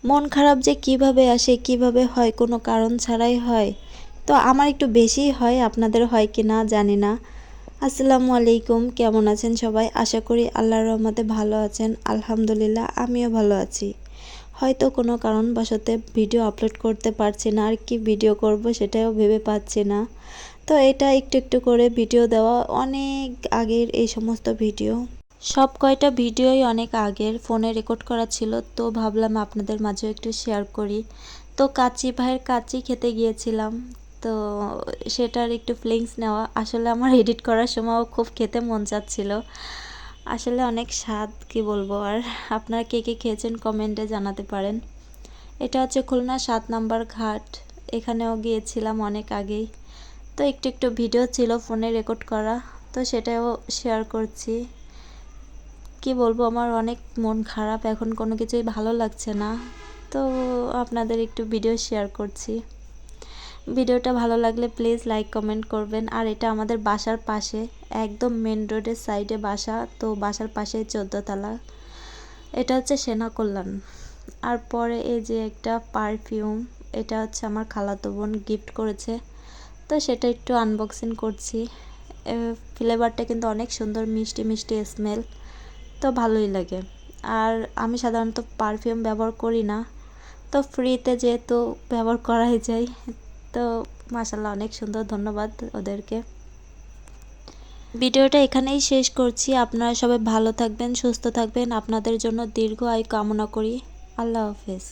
মন খারাপ যে কিভাবে আসে কিভাবে হয় কোনো কারণ ছাড়াই হয়। তো আমার একটু বেশিই হয়, আপনাদের হয় কি না জানি না। আসসালামু আলাইকুম, কেমন আছেন সবাই? আশা করি আল্লাহর রহমতে ভালো আছেন। আলহামদুলিল্লাহ আমিও ভালো আছি। হয়তো কোনো কারণবশত ভিডিও আপলোড করতে পারছি না, আর কি ভিডিও করব সেটাও ভেবে পাচ্ছি না। তো এটা একটু একটু করে ভিডিও দেওয়া, অনেক আগের এই সমস্ত ভিডিও, সব কয়টা ভিডিওই অনেক আগের, ফোনে রেকর্ড করা ছিল। তো ভাবলাম আপনাদের মাঝেও একটু শেয়ার করি। তো কাচ্চি ভাইয়ের কাচ্চি খেতে গিয়েছিলাম, তো সেটার একটু ফিলিংস নেওয়া। আসলে আমার এডিট করার সময়ও খুব খেতে মন চাচ্ছিল। আসলে অনেক স্বাদ, কি বলবো আর। আপনারা কে কে খেয়েছেন কমেন্টে জানাতে পারেন। এটা হচ্ছে খুলনা 7 নম্বর ঘাট, এখানেও গিয়েছিলাম অনেক আগেই। তো একটু একটু ভিডিও ছিল ফোনে রেকর্ড করা, তো সেটাও শেয়ার করছি। কি বলবো, আমার অনেক মন খারাপ, এখন কোনো কিছুই ভালো লাগছে না। তো আপনাদের একটু ভিডিও শেয়ার করছি। ভিডিওটা ভালো লাগলে প্লিজ লাইক কমেন্ট করবেন। আর এটা আমাদের বাসার পাশে, একদম মেন রোডের সাইডে বাসা, তো বাসার পাশে 14 তলা। এটা হচ্ছে সেনা কল্যাণ। আর পরে এই যে একটা পারফিউম, এটা হচ্ছে আমার খালাতো বোন গিফট করেছে, তো সেটা একটু আনবক্সিং করছি। ফ্লেভারটা কিন্তু অনেক সুন্দর, মিষ্টি মিষ্টি স্মেল, তো ভালোই লাগে। আর আমি সাধারণত পারফিউম ব্যবহার করি না, তো ফ্রিতে যেহেতু ব্যবহার করাই যায়, তো মাশাআল্লাহ অনেক সুন্দর, ধন্যবাদ ওদেরকে। ভিডিওটা এখানেই শেষ করছি। আপনারা সবাই ভালো থাকবেন, সুস্থ থাকবেন, আপনাদের জন্য দীর্ঘ আয়ু কামনা করি। আল্লাহ হাফেজ।